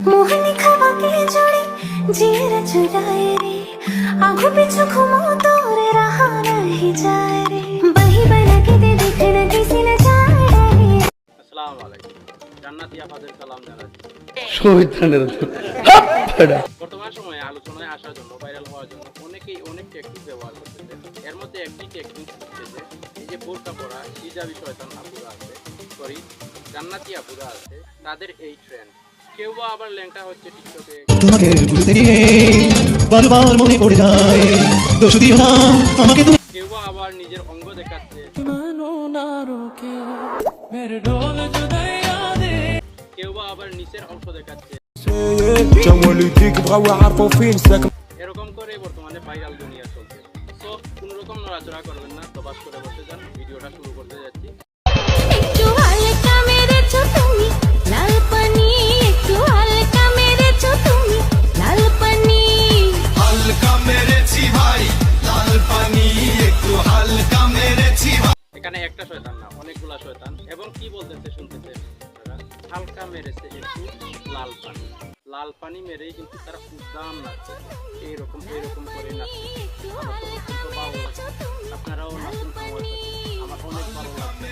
मोहनी खवा के जोड़ी जीर चुराए रे आंखों पीछे घूमो तोरे रहा नहीं जाए रे बही बना के दे देखना किसी न जाए আসসালামু আলাইকুম জান্নাতি আপাদের সালাম জানাচ্ছি শহীদানের বর্তমান সময়ে আলোচনায় আসার জন্য ভাইরাল হওয়ার জন্য অনেকেই অনেক টেকনিক ব্যবহার করতেছে এর মধ্যে একটি টেকনিক হচ্ছে যে এই যে বোরকা পরা হিজাবি শয়তান আপুরা আছে সরি জান্নাতি আপুরা আছে তাদের এই ট্রেন্ড কেউ বা আবার লেংটা হচ্ছে টিকটকে তোমাকে বুঝতে গিয়ে বারবার মনে পড়ে যায় দোষ দিও না আমাকে তুমি কেউ বা আবার নিজের অঙ্গ দেখাচ্ছে কেউ বা আবার নিচের অংশ দেখাচ্ছে এরকম করে বর্তমানে ভাইরাল দুনিয়া চলছে সো কোন রকম নড়াচড়া করবেন না তো বাস করে বসে যান ভিডিওটা শুরু করতে যাচ্ছি একটু হালকা মেরেছো তুমি লাল পানি একটু হালকা মেরেছো তুমি লাল পানি হালকা মেরেছি ভাই লাল পানি একটু হালকা মেরেছি এখানে একটা শয়তান না অনেকগুলা শয়তান এবং কি বলতেছে শুনতেছে হালকা মেরেছে একটু লাল পানি মেরেই কিন্তু তারা উদ্দাম নাচছে এইরকম করে নাচছে আমার তো অত্যন্ত ভালো লাগছে আপনারাও নাচুন আমার সাথে আমার অনেক ভালো লাগছে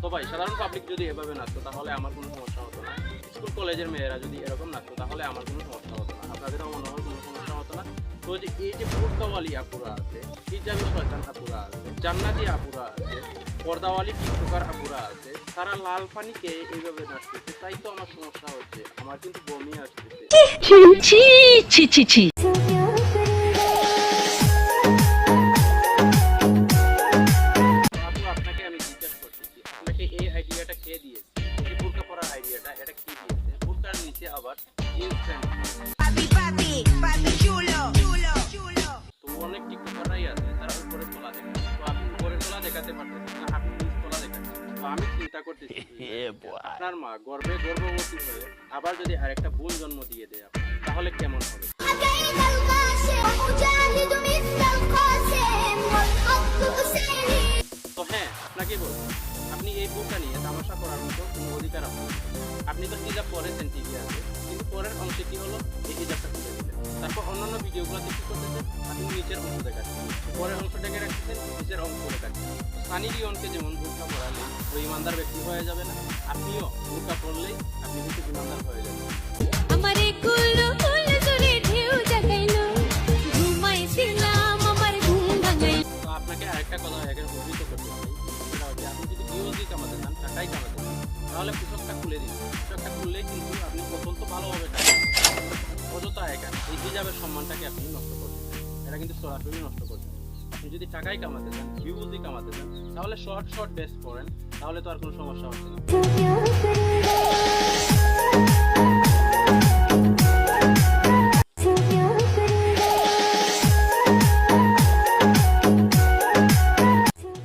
তো ভাই সাধারণ পাবলিক যদি এভাবে নাচতো তাহলে আমার কোনো সমস্যা হতো না স্কুল কলেজের মেয়েরা যদি এরকম নাচতো তাহলে আমার কোনো সমস্যা হতো না আপনাদেরও মনে হয় কোনো সমস্যা হতো না তো যে এই যে বোরকাওয়ালি আপুরা আছে হিজাবি শয়তান আপুরা আছে জান্নাতি আপুরা আছে পর্দাওয়ালি টিকটকার আপুরা আছে তারা লাল পানিকে এইভাবে নাচতেছে তাই তো আমার সমস্যা হচ্ছে আমার কিন্তু বমি আসতেছে আপু আপনাকে আমি জিজ্ঞেস করতেছি আপনাকে এই আইডিয়াটা কে দিয়েছে এই বোরকা পরার আইডিয়াটা এটা কি দিয়েছে বোরকার নিচে আবার জিন্স প্যান্ট তো অনেক টিকটকাররাই আছে তারা উপরে তোলা দেখায় তো আপনি উপরে তোলা দেখাতে পারতেছেন না আপনি নিচ তোলা দেখাচ্ছেন তো আমি চিন্তা করতেছি আপনার মা গর্ভবতী হয়ে আবার যদি আরেকটা বোন জন্ম দিয়ে দেয় তাহলে কেমন হবে তো হ্যাঁ আপনাকে বলবো আপনি এই বোরকা নিয়ে তামাশা করার মতো কোনো অধিকার আপনার আপনি তো হিজাব পরেছেন ঠিকই আছে কিন্তু পরের অংশে কি হলো এই হিজাবটা খুলে দিলেন তারপর অন্যান্য ভিডিওগুলোতে কি করতেছেন আপনি নিচের অংশ দেখাচ্ছেন পরের অংশটাকে রাখতেছেন নিচের অংশ দেখাচ্ছেন সানি লিওনকে যেমন বোরকা পরালে ওই ইমানদার ব্যক্তি হয়ে যাবে না আপনিও বোরকা পরলেই আপনি কিন্তু ইমানদার হয়ে যাবেন আমারে কুলু কুলু জুড়ে ঢেউ জাগাইলো ঘুমাইছিলাম আমার ঘুম ভাঙাই তো আপনাকে আরেকটা কথা এখানে অভিহিত করতে হবে সেটা হচ্ছে আপনি যদি ভিউজি কামাতে চান টাকাই কামাতে চান তাহলে পোশাকটা খুলে দিন পোশাকটা খুললেই কিন্তু আপনি অত্যন্ত ভালোভাবে টাকা অযথা এখানে এই হিজাবের সম্মানটাকে আপনি নষ্ট করছেন এটা কিন্তু সরাসরি নষ্ট করছেন আপনি যদি টাকাই কামাতে চান ভিউজি কামাতে চান তাহলে শর্ট বেস করেন তাহলে তো আর কোনো সমস্যা হচ্ছে না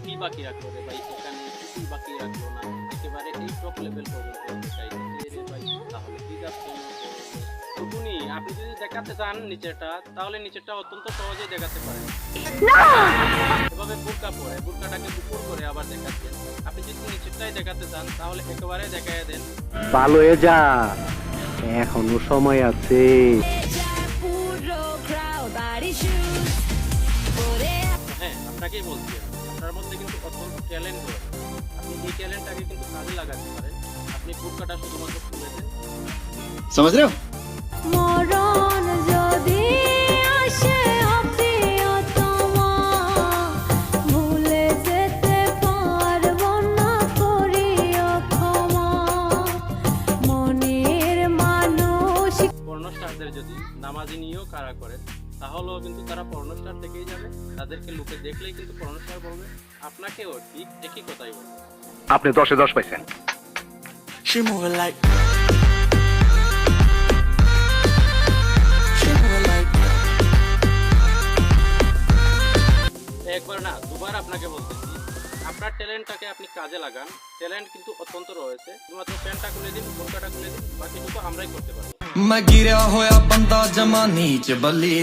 কি বাকি রাখলো রে ভাই এখানে কিছুই বাকি রাখলো না একেবারে এই টপ লেভেল পর্যন্ত দেখাইছে রে ভাই তাহলে কি যাচ্ছে টুকুনি আপনি যদি দেখাতে চান নিচেরটা তাহলে নিচেরটা অত্যন্ত সহজেই দেখাতে পারেন এভাবে বোরকা পরে বোরকাটাকে উপর করে আবার দেখাচ্ছেন আপনি যদি নিচেরটাই দেখাতে চান তাহলে একেবারে দেখায় দেন ভালো হয়ে যা এখনো সময় আছে হ্যাঁ আপনাকেই বলছি আপনার মধ্যে কিন্তু অত্যন্ত ট্যালেন্ট রয়েছে আপনি এই ট্যালেন্টটাকে কিন্তু কাজে লাগাতে পারেন আপনি বোরকাটা শুধুমাত্র খুলে দেন समझ रहे हो মরণ যদি আসে অপ্রিয়তমা ভুলে যেতে পারবো না করিও ক্ষমা মনের মানুষ পর্নোস্টারদের যদি নামাজি নিয়েও কারা করে তাহলেও কিন্তু তারা পর্নোস্টার থেকেই যাবে তাদেরকে লোকে দেখলেই কিন্তু পর্নোস্টার বলবে আপনাকেও ঠিক একই কথাই বলবে আপনি 10-এ 10 পাইছেন she moving like একবার না দুবার আপনাকে বলতেছি আপনার ট্যালেন্টটাকে আপনি কাজে লাগান ট্যালেন্ট কিন্তু অত্যন্ত রয়েছে শুধুমাত্র প্যান্টটা খুলে দিন বোরকাটা খুলে দিন বাকিটুকু আমরাই করতে পারবো मैं गिरा होया बंदा जमा नीच बली